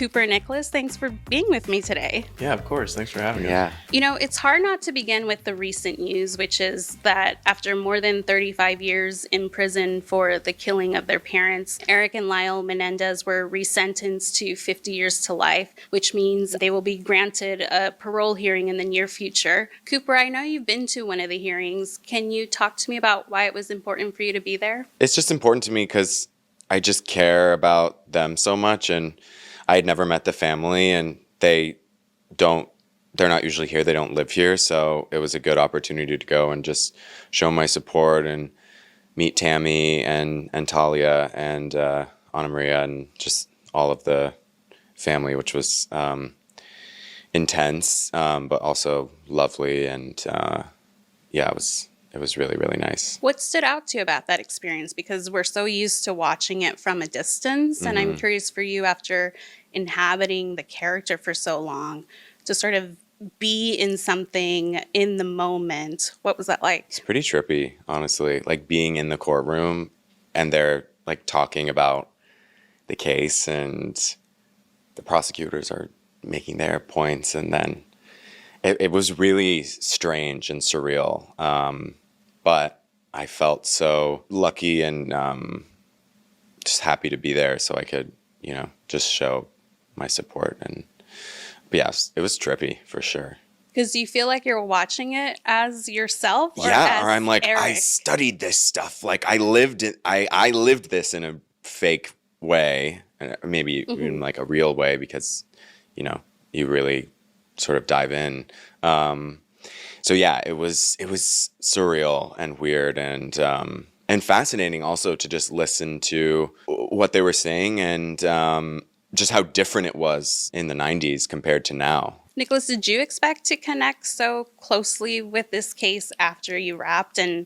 Cooper and Nicholas, thanks for being with me today. Yeah, of course. Thanks for having us. You know, it's hard not to begin with the recent news, which is that after more than 35 years in prison for the killing of their parents, Eric and Lyle Menendez were resentenced to 50 years to life, which means they will be granted a parole hearing in the near future. Cooper, I know you've been to one of the hearings. Can you talk to me about why it was important for you to be there? It's just important to me because I just care about them so much, and I had never met the family, and they're not usually here. They don't live here. So it was a good opportunity to go and just show my support and meet Tammy and Talia and Anna Maria and just all of the family, which was intense, but also lovely. And it was really, really nice. What stood out to you about that experience? Because we're so used to watching it from a distance. And I'm curious for you, after inhabiting the character for so long, to sort of be in something in the moment. What was that like? It's pretty trippy, honestly. Like being in the courtroom and they're like talking about the case and the prosecutors are making their points. And then it was really strange and surreal. But I felt so lucky and just happy to be there so I could, just show my support. And yes, it was trippy for sure. Because do you feel like you're watching it as yourself? Or or I'm like, Eric? I studied this stuff. Like I lived it. I lived this in a fake way, maybe in like a real way, because, you really sort of dive in. So yeah, it was surreal and weird and fascinating also to just listen to what they were saying and just how different it was in the 90s compared to now. Nicholas, did you expect to connect so closely with this case after you wrapped, and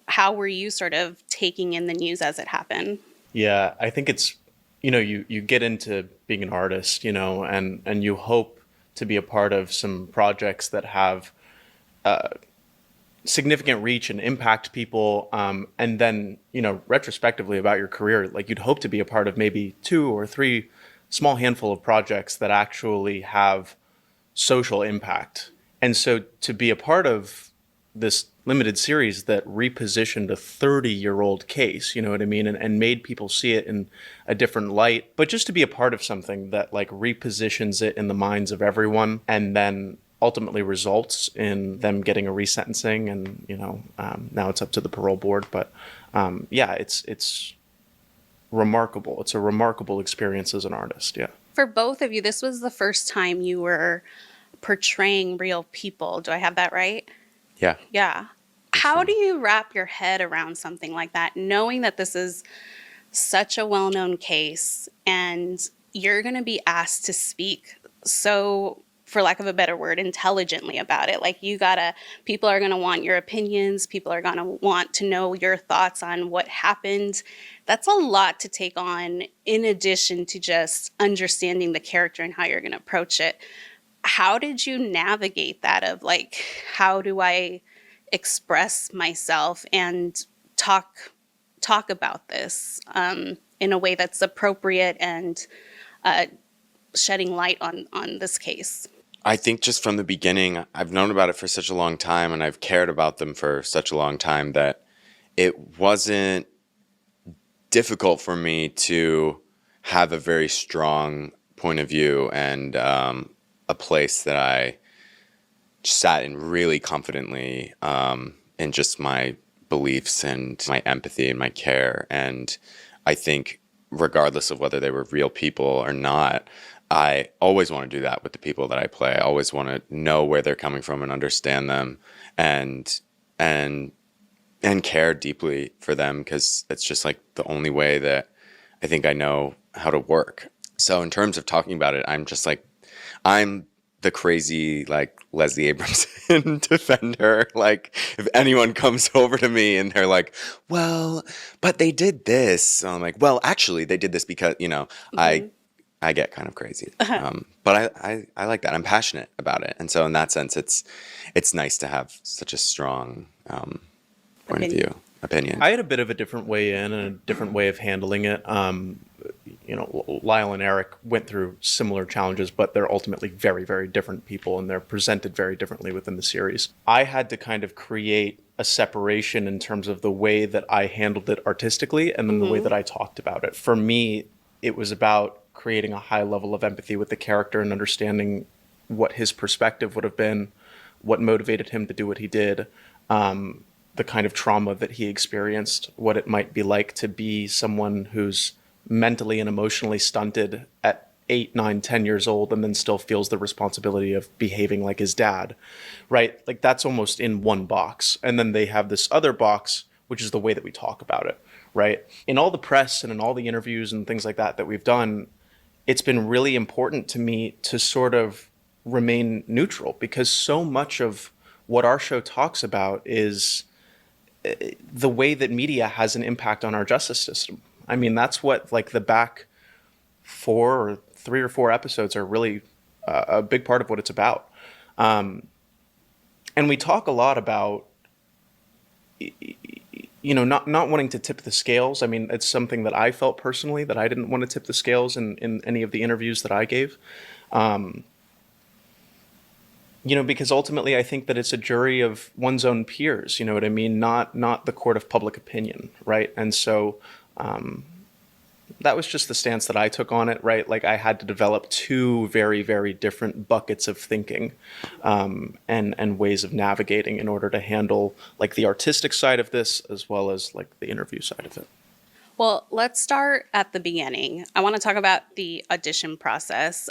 how were you sort of taking in the news as it happened? Yeah, I think it's, you get into being an artist, and you hope to be a part of some projects that have significant reach and impact people. And then, retrospectively about your career, like you'd hope to be a part of maybe 2 or 3 small handful of projects that actually have social impact. And so to be a part of this limited series that repositioned a 30-year-old case, you know what I mean, and made people see it in a different light, but just to be a part of something that like repositions it in the minds of everyone and then ultimately results in them getting a resentencing, and now it's up to the parole board. But it's remarkable. It's a remarkable experience as an artist. Yeah. For both of you, this was the first time you were portraying real people. Do I have that right? Yeah. Yeah. How do you wrap your head around something like that, knowing that this is such a well-known case and you're going to be asked to speak so, for lack of a better word, intelligently about it? Like people are going to want your opinions. People are going to want to know your thoughts on what happened. That's a lot to take on, in addition to just understanding the character and how you're going to approach it. How did you navigate that of like, how do I express myself and talk about this in a way that's appropriate and shedding light on this case? I think just from the beginning, I've known about it for such a long time and I've cared about them for such a long time that it wasn't difficult for me to have a very strong point of view and a place that I sat in really confidently in just my beliefs and my empathy and my care. And I think regardless of whether they were real people or not, I always want to do that with the people that I play. I always want to know where they're coming from and understand them and care deeply for them, because it's just like the only way that I think I know how to work. So in terms of talking about it, I'm just like, I'm the crazy like Leslie Abramson defender. Like if anyone comes over to me and they're like, well, but they did this. So I'm like, well, actually they did this because, I get kind of crazy. But I like that. I'm passionate about it. And so in that sense, it's nice to have such a strong point of view, opinion. I had a bit of a different way in and a different way of handling it. Lyle and Eric went through similar challenges, but they're ultimately very, very different people, and they're presented very differently within the series. I had to kind of create a separation in terms of the way that I handled it artistically and then the way that I talked about it. For me, it was about creating a high level of empathy with the character and understanding what his perspective would have been, what motivated him to do what he did, the kind of trauma that he experienced, what it might be like to be someone who's mentally and emotionally stunted at 8, 9, 10 years old and then still feels the responsibility of behaving like his dad, right? Like that's almost in one box. And then they have this other box, which is the way that we talk about it, right? In all the press and in all the interviews and things like that we've done, it's been really important to me to sort of remain neutral, because so much of what our show talks about is the way that media has an impact on our justice system. I mean, that's what like the back 3 or 4 episodes are really a big part of what it's about. And we talk a lot about, not wanting to tip the scales. I mean, it's something that I felt personally that I didn't want to tip the scales in any of the interviews that I gave. Because ultimately I think that it's a jury of one's own peers, you know what I mean? Not the court of public opinion, right? And so that was just the stance that I took on it, right? Like I had to develop 2 very, very different buckets of thinking and ways of navigating in order to handle like the artistic side of this as well as like the interview side of it. Well, let's start at the beginning. I want to talk about the audition process.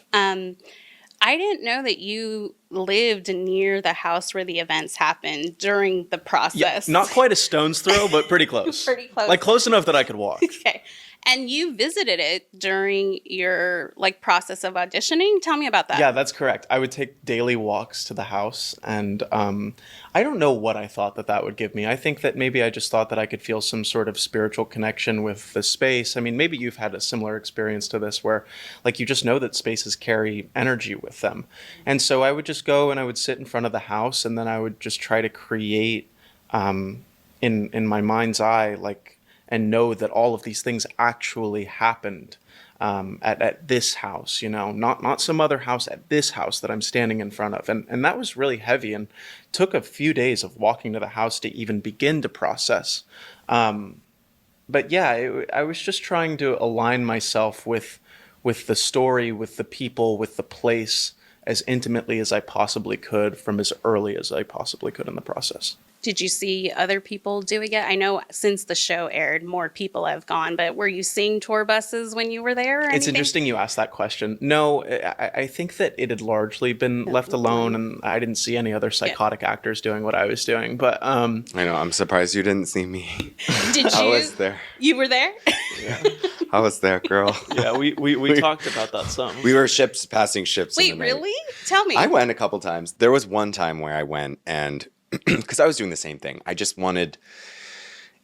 I didn't know that you lived near the house where the events happened during the process. Yeah, not quite a stone's throw, but pretty close. Pretty close. Like close enough that I could walk. Okay. And you visited it during your like process of auditioning. Tell me about that. Yeah, that's correct. I would take daily walks to the house, and I don't know what I thought that would give me. I think that maybe I just thought that I could feel some sort of spiritual connection with the space. I mean, maybe you've had a similar experience to this where like you just know that spaces carry energy with them. And so I would just go and I would sit in front of the house, and then I would just try to create in my mind's eye, like, and know that all of these things actually happened at this house, not some other house, at this house that I'm standing in front of. And that was really heavy and took a few days of walking to the house to even begin to process. But yeah, I was just trying to align myself with the story, with the people, with the place as intimately as I possibly could from as early as I possibly could in the process. Did you see other people doing it? I know since the show aired, more people have gone, but were you seeing tour buses when you were there or anything? It's interesting you asked that question. No, I think that it had largely been left alone, and I didn't see any other psychotic actors doing what I was doing. But I know, I'm surprised you didn't see me. Did you? I was there. You were there? Yeah, I was there, girl. Yeah, we talked about that some. We were passing ships. Wait, in the night. really? Tell me. I went a couple times. There was one time where I went and because I was doing the same thing. I just wanted,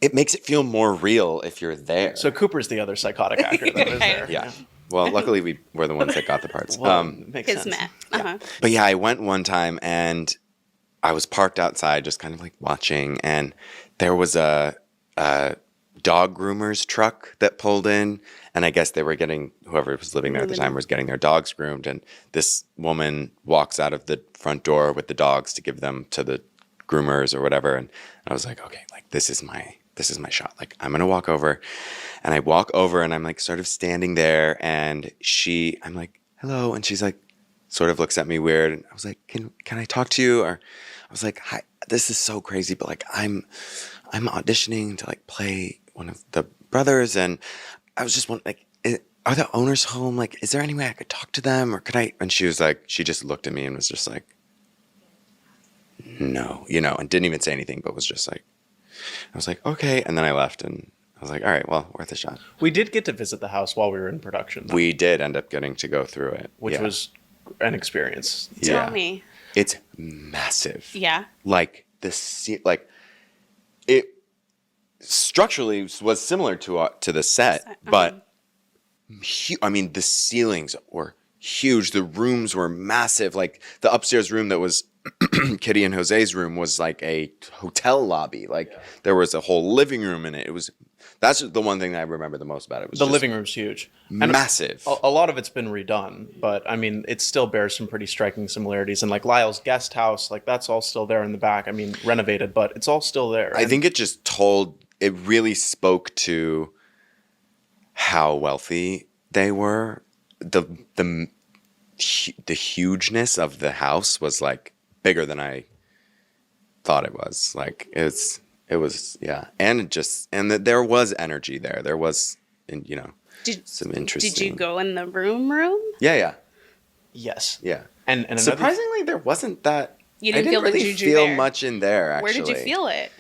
it makes it feel more real if you're there. So Cooper's the other psychotic actor that was there. Yeah. Well, luckily we were the ones that got the parts. Well, makes sense. Kismet. Uh-huh. But yeah, I went one time and I was parked outside just kind of like watching, and there was a dog groomer's truck that pulled in, and I guess they were getting, whoever was living there at the time was getting their dogs groomed, and this woman walks out of the front door with the dogs to give them to the groomers or whatever, and I was like, okay, like this is my shot. Like I'm gonna walk over, and I walk over, and I'm like sort of standing there, and I'm like, hello, and she's like, sort of looks at me weird, and I was like, can I talk to you? Or I was like, hi, this is so crazy, but like I'm auditioning to like play one of the brothers, and I was just wondering, like, are the owners home? Like, is there any way I could talk to them, or could I? And she was like, she just looked at me and was just like, no, and didn't even say anything, but was just like, I was like, okay. And then I left, and I was like, all right, well, worth a shot. We did get to visit the house while we were in production, though, We did end up getting to go through it, which was an experience. Tell me. It's massive. Yeah. Like it structurally was similar to the set, but I mean, the ceilings were huge. The rooms were massive. Like the upstairs room that was Kitty and Jose's room was like a hotel lobby. Like there was a whole living room in it. It was That's the one thing that I remember the most about it. Was The just living room's huge. And massive. a lot of it's been redone, but I mean, it still bears some pretty striking similarities. And like Lyle's guest house, like that's all still there in the back. I mean, renovated, but it's all still there. I think it really spoke to how wealthy they were. The hugeness of the house was like bigger than I thought it was. Like it was, yeah. And there was energy there. There was, some interesting. Did you go in the room? Yeah. Yes. Yeah. And another Surprisingly, there wasn't that. You didn't I feel didn't the really juju feel there. much in there. Actually, Where did you feel it?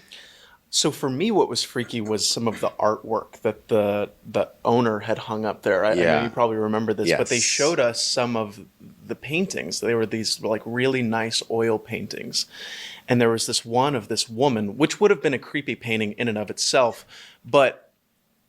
So for me, what was freaky was some of the artwork that the owner had hung up there. I know you probably remember this, but they Yes. showed us some of the paintings. They were these like really nice oil paintings. And there was this one of this woman, which would have been a creepy painting in and of itself, but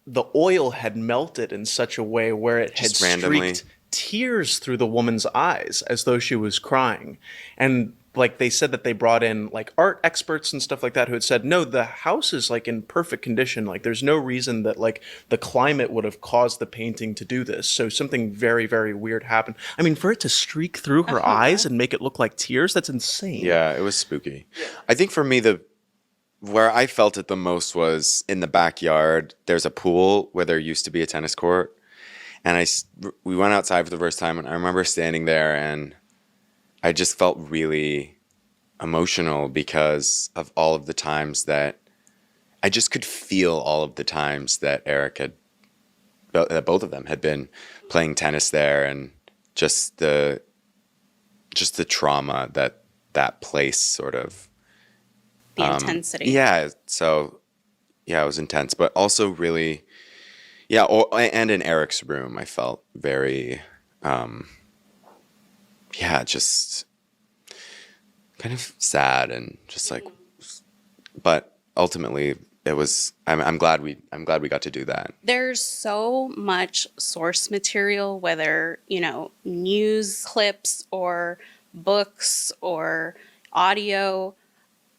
the oil had melted in such a way where it Just had randomly. streaked tears through the woman's eyes as though she was crying. And like they said that they brought in like art experts and stuff like that who had said, no, the house is like in perfect condition. Like there's no reason that like the climate would have caused the painting to do this. So something very, very weird happened. I mean, for it to streak through her eyes and make it look like tears, that's insane. Yeah, it was spooky. I think for me, where I felt it the most was in the backyard. There's a pool where there used to be a tennis court. And we went outside for the first time, and I remember standing there, and I just felt really emotional because of all of the times that I just could feel all of the times that that both of them had been playing tennis there, and just the trauma that place sort of. The intensity. Yeah. So, yeah, it was intense, but also really. Yeah, and in Eric's room, I felt very, just kind of sad and just like, but ultimately it was. I'm glad we got to do that. There's so much source material, whether, news clips or books or audio.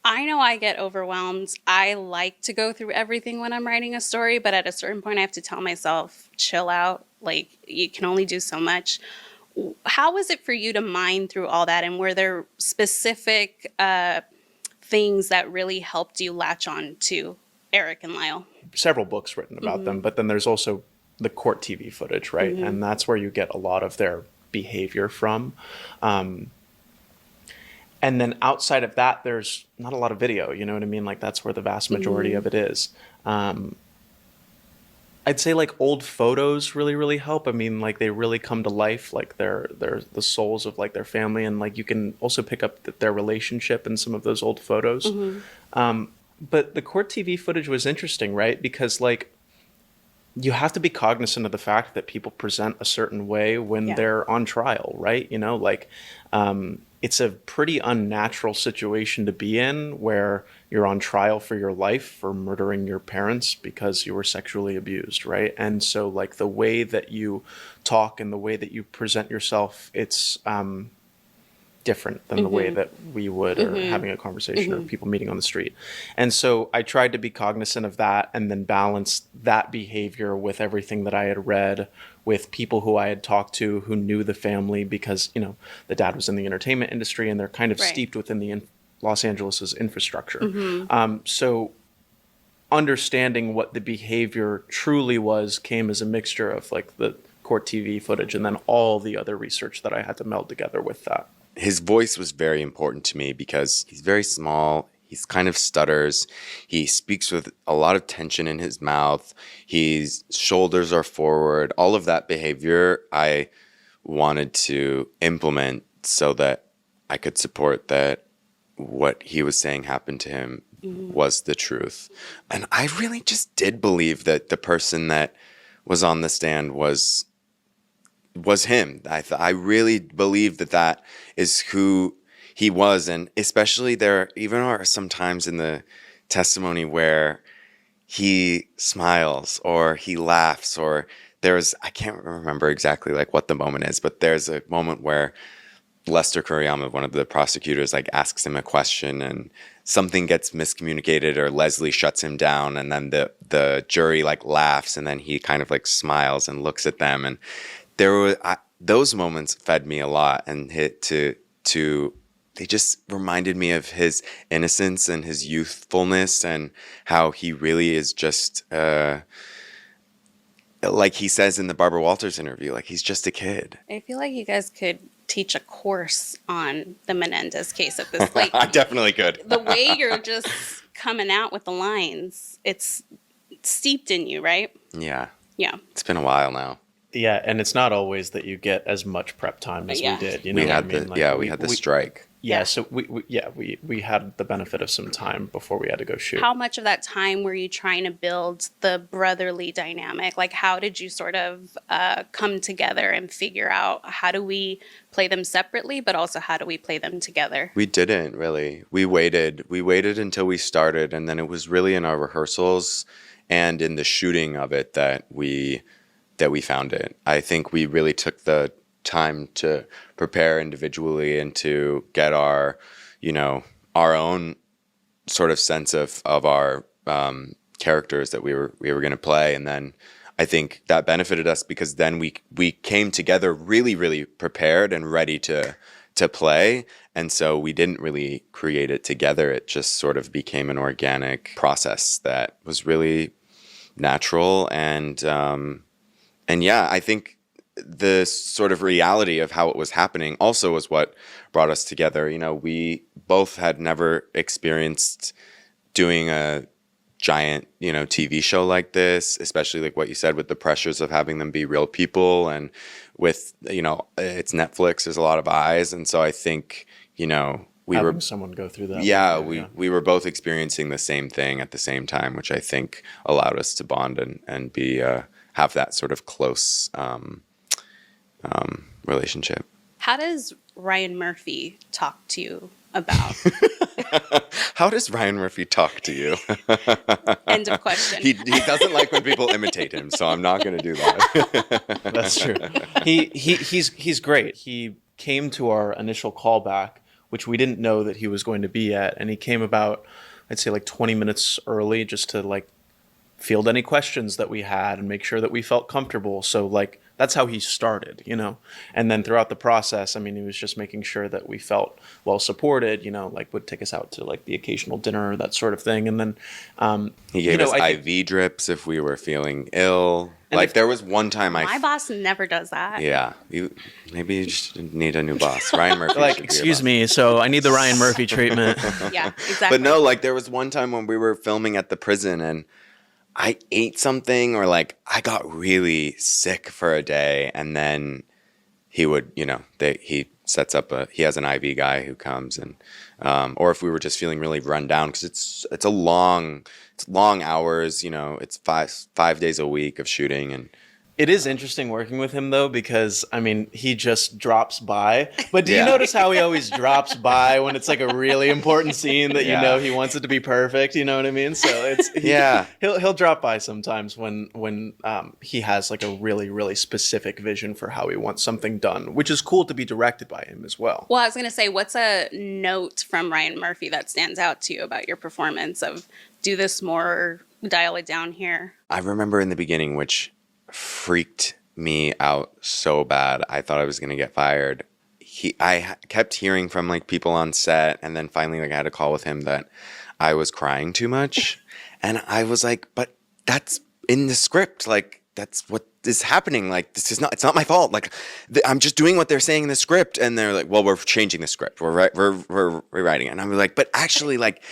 I know I get overwhelmed. I like to go through everything when I'm writing a story, but at a certain point I have to tell myself, chill out. Like, you can only do so much. How was it for you to mine through all that? And were there specific things that really helped you latch on to Eric and Lyle? Several books written about them, but then there's also the court TV footage, right? And that's where you get a lot of their behavior from. And then outside of that, there's not a lot of video, you know what I mean? Like that's where the vast majority of it is. I'd say like old photos really, really help. I mean, like they really come to life, like they're the souls of like their family. And like you can also pick up their relationship in some of those old photos. But the court TV footage was interesting, right? Because like you have to be cognizant of the fact that people present a certain way when they're on trial, right? It's a pretty unnatural situation to be in where you're on trial for your life for murdering your parents because you were sexually abused, right? And so like the way that you talk and the way that you present yourself, it's different than the way that we would or having a conversation or people meeting on the street. And so I tried to be cognizant of that and then balance that behavior with everything that I had read, with people who I had talked to who knew the family because, the dad was in the entertainment industry and they're kind of steeped within the Los Angeles's infrastructure. So understanding what the behavior truly was came as a mixture of like the court TV footage and then all the other research that I had to meld together with that. His voice was very important to me because he's very small. He's kind of stutters. He speaks with a lot of tension in his mouth. His shoulders are forward. All of that behavior I wanted to implement so that I could support that what he was saying happened to him was the truth. And I really just did believe that the person that was on the stand was him. I really believe that is who he was. And especially there even are some times in the testimony where he smiles or he laughs or I can't remember exactly like what the moment is, but there's a moment where Lester Kuriyama, one of the prosecutors, like asks him a question and something gets miscommunicated or Leslie shuts him down, and then the jury like laughs, and then he kind of like smiles and looks at them, and those moments fed me a lot, and they just reminded me of his innocence and his youthfulness and how he really is just like he says in the Barbara Walters interview, like he's just a kid. I feel like you guys could teach a course on the Menendez case at this. Like, I definitely could. the way you're just coming out with the lines, it's steeped in you, right? Yeah. Yeah. It's been a while now. Yeah, and it's not always that you get as much prep time as Yeah. we did. You know We what had I mean? we had the strike. Yeah, Yeah. so we had the benefit of some time before we had to go shoot. How much of that time were you trying to build the brotherly dynamic? Like, how did you sort of come together and figure out how do we play them separately, but also how do we play them together? We didn't really. We waited until we started, and then it was really in our rehearsals and in the shooting of it that we found it. I think we really took the time to prepare individually and to get our own sort of sense of our characters that we were going to play, and then I think that benefited us because then we came together really, really prepared and ready to play, and so we didn't really create it together. It just sort of became an organic process that was really natural, and yeah, I think the sort of reality of how it was happening also was what brought us together. We both had never experienced doing a giant, TV show like this, especially like what you said with the pressures of having them be real people, and with, it's Netflix, there's a lot of eyes. And so I think, Having someone go through that. Yeah, we were both experiencing the same thing at the same time, which I think allowed us to bond and be have that sort of close relationship. How does Ryan Murphy talk to you about? How does Ryan Murphy talk to you? End of question. He doesn't like when people imitate him, so I'm not going to do that. That's true. He's great. He came to our initial callback, which we didn't know that he was going to be at, and he came about, I'd say, like 20 minutes early just to like field any questions that we had and make sure that we felt comfortable. So like that's how he started, and then throughout the process, I mean, he was just making sure that we felt well supported, like would take us out to like the occasional dinner, that sort of thing. And then he gave us IV drips if we were feeling ill. Like there was one time my boss never does that. Yeah, maybe you just need a new boss. Ryan Murphy. Like, excuse me, so I need the Ryan Murphy treatment. Yeah, exactly. But no, like there was one time when we were filming at the prison and I ate something, or like I got really sick for a day, and then he would, he sets up he has an IV guy who comes, and or if we were just feeling really run down, because it's long hours, it's 5 days a week of shooting. And it is interesting working with him though, because I mean, he just drops by. But do you notice how he always drops by when it's like a really important scene that he wants it to be perfect? You know what I mean? So he'll drop by sometimes when he has like a really, really specific vision for how he wants something done, which is cool to be directed by him as well. Well, I was going to say, what's a note from Ryan Murphy that stands out to you about your performance of do this more, dial it down here? I remember in the beginning, which freaked me out so bad. I thought I was going to get fired. I kept hearing from like people on set, and then finally like I had a call with him that I was crying too much. And I was like, but that's in the script. Like that's what is happening. Like it's not my fault. Like I'm just doing what they're saying in the script. And they're like, well, we're changing the script. We're rewriting it. And I'm like, but actually like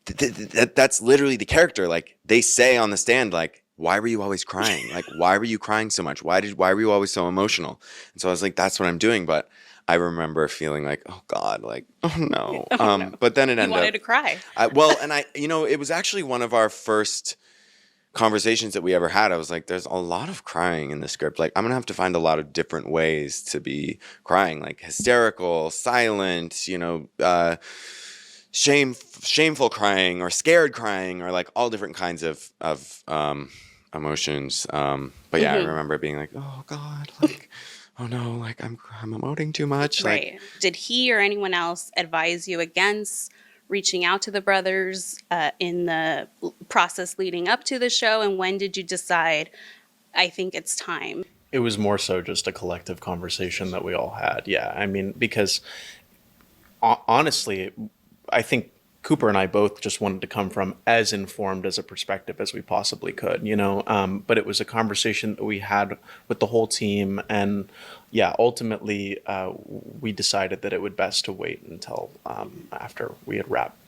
that's literally the character. Like they say on the stand, like, why were you always crying? Like, why were you crying so much? Why were you always so emotional? And so I was like, that's what I'm doing. But I remember feeling like, oh God, like, oh no. No. But then it ended up. You wanted to cry. It was actually one of our first conversations that we ever had. I was like, there's a lot of crying in the script. Like, I'm going to have to find a lot of different ways to be crying, like hysterical, silent, shameful crying, or scared crying, or like all different kinds of emotions. But yeah, I remember being like, oh God, like, oh no, like I'm emoting too much. Like, Right. Did he or anyone else advise you against reaching out to the brothers in the process leading up to the show? And when did you decide, I think it's time? It was more so just a collective conversation that we all had. Yeah. I mean, because honestly, I think Cooper and I both just wanted to come from as informed as a perspective as we possibly could, you know. But it was a conversation that we had with the whole team, and yeah, ultimately, we decided that it would best to wait until after we had wrapped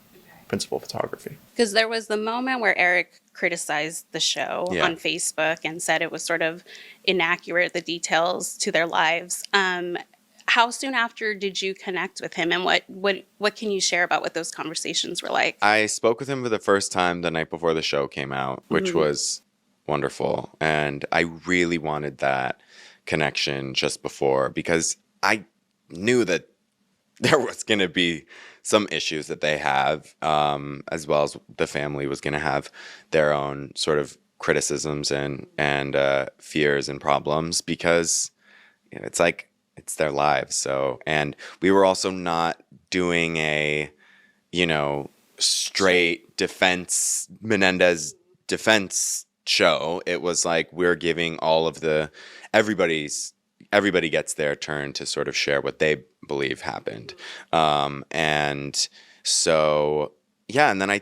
principal photography. Because there was the moment where Eric criticized the show Yeah. on Facebook and said it was sort of inaccurate, the details to their lives. How soon after did you connect with him, and what can you share about what those conversations were like? I spoke with him for the first time the night before the show came out, which was wonderful. And I really wanted that connection just before, because I knew that there was going to be some issues that they have, as well as the family was going to have their own sort of criticisms and fears and problems, because you know, it's like it's their lives. So, and we were also not doing a, you know, straight defense Menendez defense show. It was like we're giving all of the everybody gets their turn to sort of share what they believe happened. And so yeah, and then I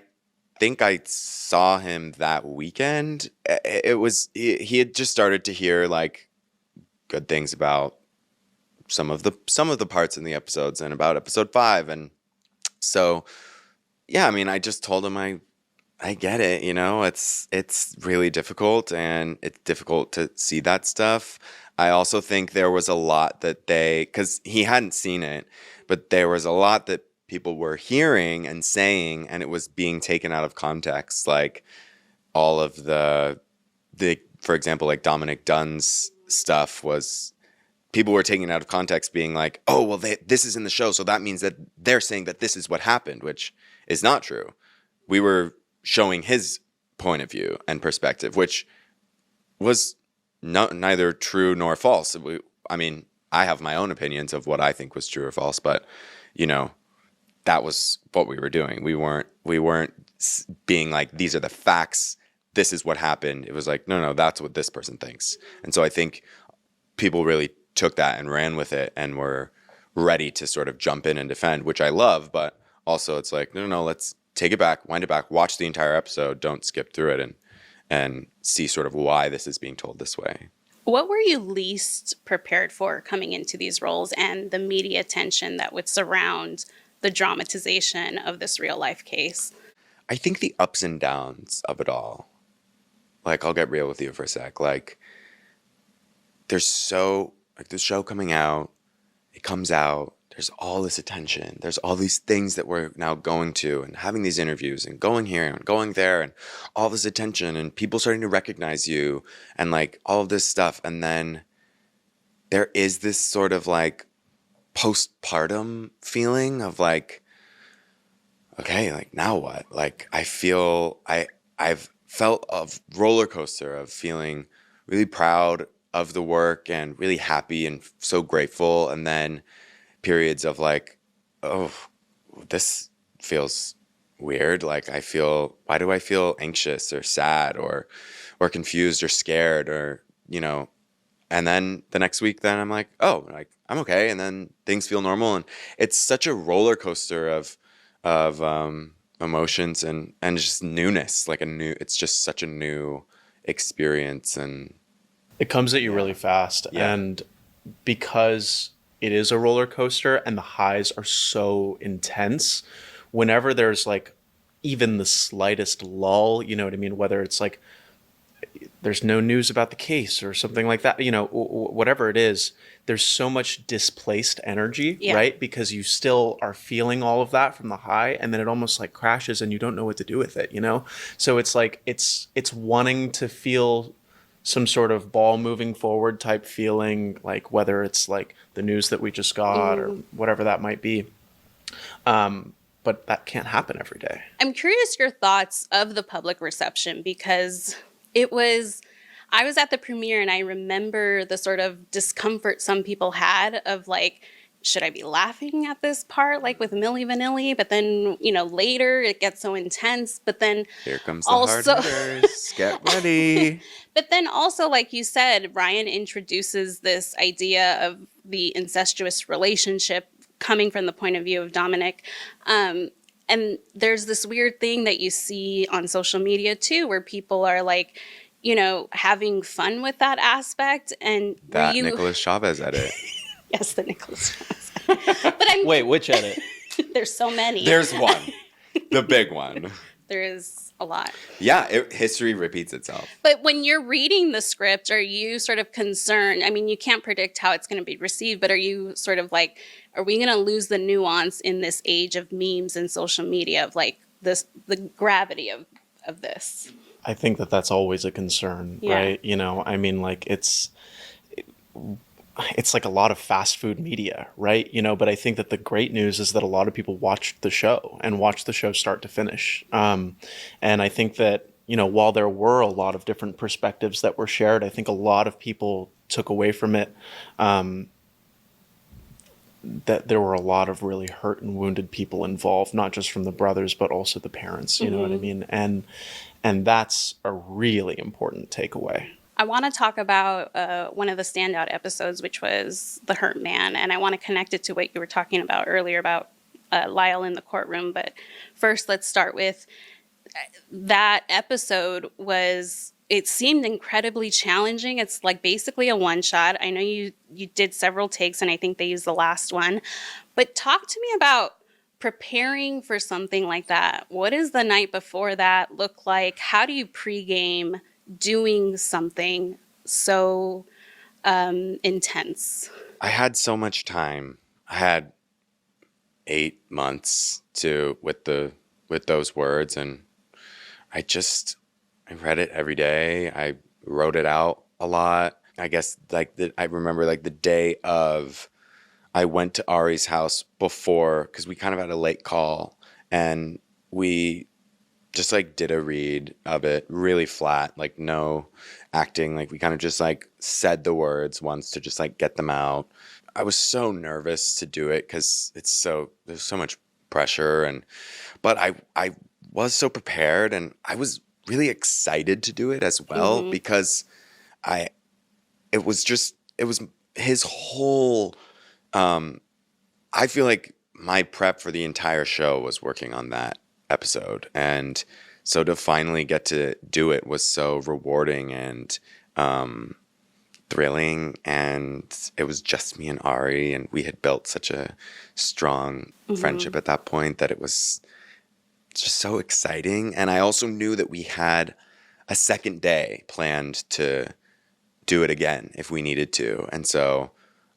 think I saw him that weekend. It was he had just started to hear like good things about some of the parts in the episodes and about episode 5, and so yeah, I mean, I just told him I get it, you know, it's really difficult, and it's difficult to see that stuff. I also think there was a lot that because he hadn't seen it, but there was a lot that people were hearing and saying, and it was being taken out of context, like all of the for example, like Dominic Dunn's stuff was people were taking it out of context, being like, oh, well, this is in the show, so that means that they're saying that this is what happened, which is not true. We were showing his point of view and perspective, which was neither true nor false. I mean, I have my own opinions of what I think was true or false, but, you know, that was what we were doing. We weren't being like, these are the facts, this is what happened. It was like, no, that's what this person thinks. And so I think people really took that and ran with it and were ready to sort of jump in and defend, which I love, but also it's like, no, let's take it back, wind it back, watch the entire episode, don't skip through it, and see sort of why this is being told this way. What were you least prepared for coming into these roles and the media attention that would surround the dramatization of this real life case? I think the ups and downs of it all. Like, I'll get real with you for a sec. Like, there's this show coming out, it comes out, there's all this attention, there's all these things that we're now going to and having these interviews and going here and going there and all this attention and people starting to recognize you and like all of this stuff. And then there is this sort of like postpartum feeling of like, okay, like now what? Like I've felt a roller coaster of feeling really proud of the work and really happy and so grateful, and then periods of like, oh, this feels weird. Like why do I feel anxious or sad or confused or scared, or, you know, and then the next week then I'm like, oh, like I'm okay. And then things feel normal. And it's such a roller coaster of emotions and just newness, like it's just such a new experience. And It comes at you really fast. Yeah. And because it is a roller coaster and the highs are so intense, whenever there's like even the slightest lull, you know what I mean? Whether it's like there's no news about the case or something like that, you know, whatever it is, there's so much displaced energy, Yeah. right? Because you still are feeling all of that from the high, and then it almost like crashes and you don't know what to do with it, you know? So it's like, it's wanting to feel some sort of ball moving forward type feeling, like whether it's like the news that we just got or whatever that might be. But that can't happen every day. I'm curious your thoughts of the public reception, because it was, I was at the premiere and I remember the sort of discomfort some people had of like, should I be laughing at this part, like with Milli Vanilli? But then, later it gets so intense. But then Here comes the hard also, hitters. Get ready. but then also, like you said, Ryan introduces this idea of the incestuous relationship coming from the point of view of Dominic. And there's this weird thing that you see on social media too, where people are like, having fun with that aspect. And were That you, Nicholas Chavez edit. yes, the Nicholas Ross. But Wait, which edit? there's so many. There's one. The big one. There is a lot. Yeah, history repeats itself. But when you're reading the script, are you sort of concerned? I mean, you can't predict how it's going to be received, but are you sort of like, are we going to lose the nuance in this age of memes and social media of like this, the gravity of this? I think that that's always a concern, Yeah. right? I mean, like it's like a lot of fast food media, right? But I think that the great news is that a lot of people watched the show and watched the show start to finish. And I think that, while there were a lot of different perspectives that were shared, I think a lot of people took away from it that there were a lot of really hurt and wounded people involved, not just from the brothers, but also the parents, you know what I mean? And that's a really important takeaway. I want to talk about one of the standout episodes, which was The Hurt Man. And I want to connect it to what you were talking about earlier about Lyle in the courtroom. But first, let's start with that episode it seemed incredibly challenging. It's like basically a one shot. I know you did several takes and I think they used the last one. But talk to me about preparing for something like that. What does the night before that look like? How do you pregame doing something so intense? I had so much time. I had 8 months with those words, and I read it every day. I wrote it out a lot. I guess I remember like the day of, I went to Ari's house before, because we kind of had a late call, and we just like did a read of it really flat, like no acting. Like we kind of just like said the words once to just like get them out. I was so nervous to do it because there's so much pressure, but I was so prepared, and I was really excited to do it as well because it was his whole, I feel like my prep for the entire show was working on that episode. And so to finally get to do it was so rewarding and thrilling. And it was just me and Ari, and we had built such a strong friendship at that point that it was just so exciting. And I also knew that we had a second day planned to do it again if we needed to. And so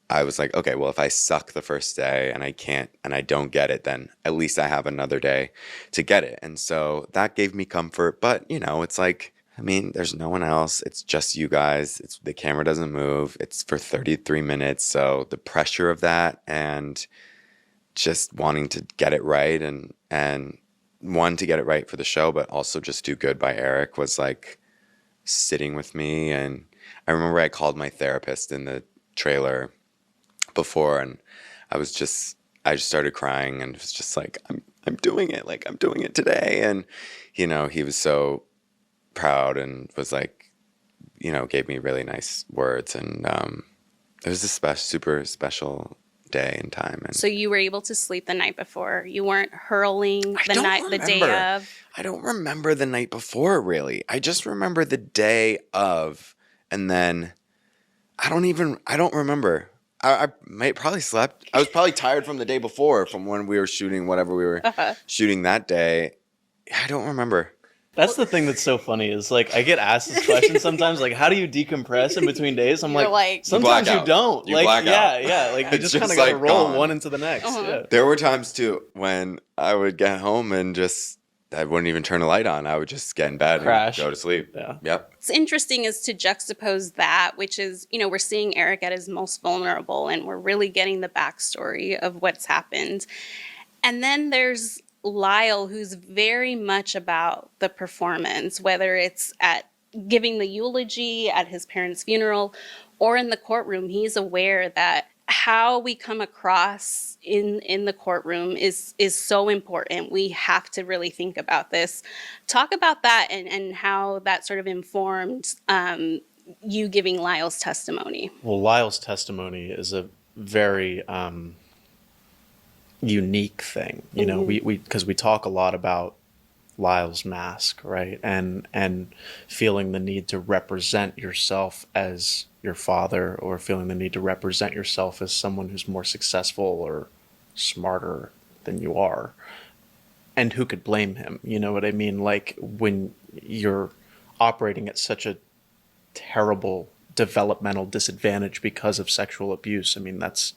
I was like, okay, well, if I suck the first day and I don't get it, then at least I have another day to get it. And so that gave me comfort. But, it's like, I mean, there's no one else. It's just you guys. The camera doesn't move. It's for 33 minutes. So the pressure of that and just wanting to get it right and one, to get it right for the show, but also just do good by Eric was like sitting with me. And I remember I called my therapist in the trailer before, and I just started crying and was just like, I'm doing it. Like, I'm doing it today. And, he was so proud and was like, gave me really nice words. And it was a super special day and time. And So you were able to sleep the night before. You weren't hurling the day of. I don't remember the night before, really. I just remember the day of, and then I don't remember. I might probably slept. I was probably tired from the day before, from when we were shooting whatever we were shooting that day. I don't remember. That's the thing that's so funny is like I get asked this question sometimes, like how do you decompress in between days? I'm You're like like- sometimes You you black out. don't. You like black out. yeah, like you It's just kind of just, got to like, roll gone. one into the next. Yeah. There were times too when I would get home and I wouldn't even turn the light on. I would just get in bed Crash. and go to sleep. Yeah. Yep. What's interesting is to juxtapose that, which is, we're seeing Eric at his most vulnerable and we're really getting the backstory of what's happened. And then there's Lyle, who's very much about the performance, whether it's at giving the eulogy at his parents' funeral or in the courtroom, he's aware that how we come across in the courtroom is so important. We have to really think about this. Talk about that and how that sort of informed you giving Lyle's testimony. Well, Lyle's testimony is a very unique thing. You know, we because we talk a lot about Lyle's mask, right? And feeling the need to represent yourself as your father, or feeling the need to represent yourself as someone who's more successful or smarter than you are. And who could blame him? You know what I mean? Like, when you're operating at such a terrible developmental disadvantage because of sexual abuse, I mean, that's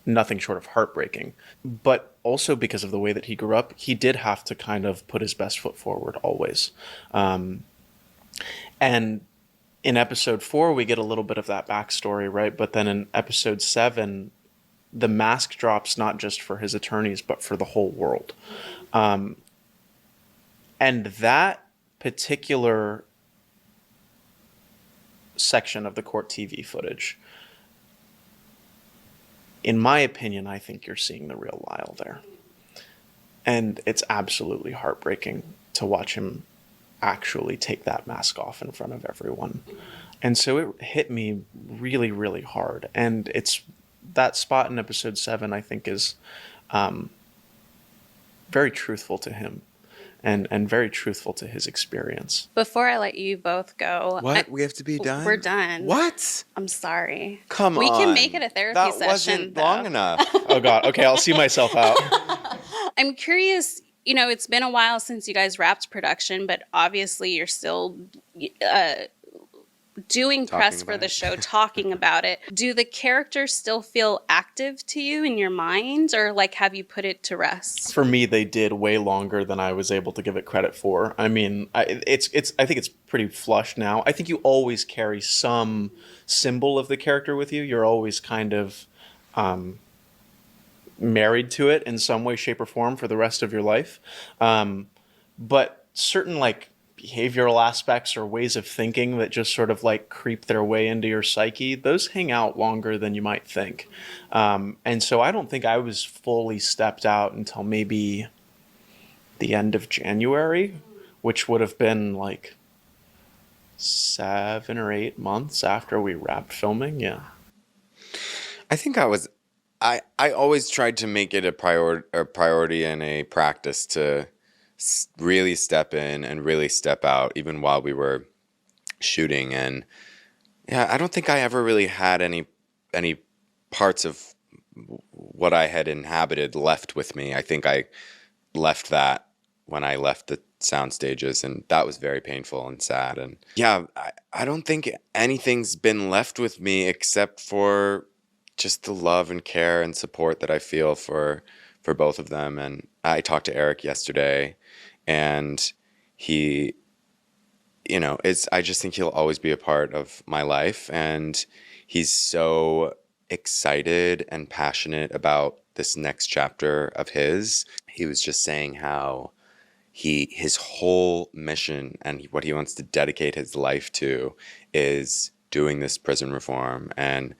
nothing short of heartbreaking. But also because of the way that he grew up, he did have to kind of put his best foot forward always. And in episode 4, we get a little bit of that backstory, right? But then in episode 7, the mask drops not just for his attorneys, but for the whole world. And that particular section of the court TV footage, in my opinion, I think you're seeing the real Lyle there. And it's absolutely heartbreaking to watch him actually take that mask off in front of everyone. And so it hit me really, really hard. And it's that spot in episode 7, I think, is very truthful to him and very truthful to his experience. Before I let you both go, What? We have to be done? We're done. What? I'm sorry. Come on. We can make it a therapy that session. wasn't though. long enough. Oh, God. Okay, I'll see myself out. I'm curious, you know, it's been a while since you guys wrapped production, but obviously you're still doing press for the show, talking about it. Do the characters still feel active to you in your mind, or like have you put it to rest? For me, they did way longer than I was able to give it credit for. I mean, I think it's pretty flush now. I think you always carry some symbol of the character with you. You're always kind of married to it in some way, shape, or form for the rest of your life. But certain like behavioral aspects or ways of thinking that just sort of like creep their way into your psyche, those hang out longer than you might think. And so I don't think I was fully stepped out until maybe the end of January, which would have been like 7 or 8 months after we wrapped filming. Yeah. I think I always tried to make it a priority and a practice to really step in and really step out, even while we were shooting. And yeah, I don't think I ever really had any parts of what I had inhabited left with me. I think I left that when I left the sound stages, and that was very painful and sad. And yeah, I don't think anything's been left with me except for just the love and care and support that I feel for both of them. And I talked to Eric yesterday, and he, you know, I just think he'll always be a part of my life. And he's so excited and passionate about this next chapter of his. He was just saying how his whole mission and what he wants to dedicate his life to is doing this prison reform and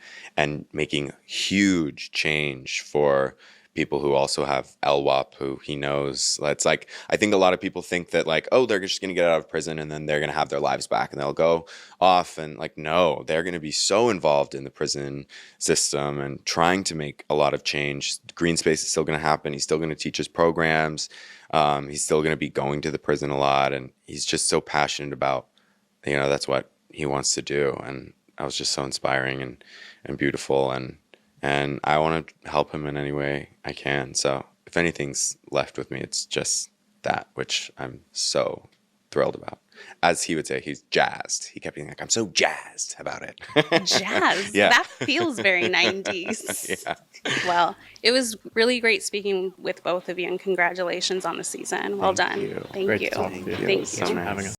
making huge change for people who also have LWAP, who he knows. It's like, I think a lot of people think that like, oh, they're just going to get out of prison and then they're going to have their lives back and they'll go off. And like, no, they're going to be so involved in the prison system and trying to make a lot of change. Green Space is still going to happen. He's still going to teach his programs. He's still going to be going to the prison a lot. And he's just so passionate about, you know, that's what he wants to do. And that was just so inspiring and beautiful. And I want to help him in any way I can. So if anything's left with me, it's just that, which I'm so thrilled about. As he would say, he's jazzed. He kept being like, I'm so jazzed about it. Jazz. Yeah. That feels very 90s. Yeah. Well, it was really great speaking with both of you, and congratulations on the season. Well done. You. Thank Great you. to talk to you. Thank Thanks you. for having us.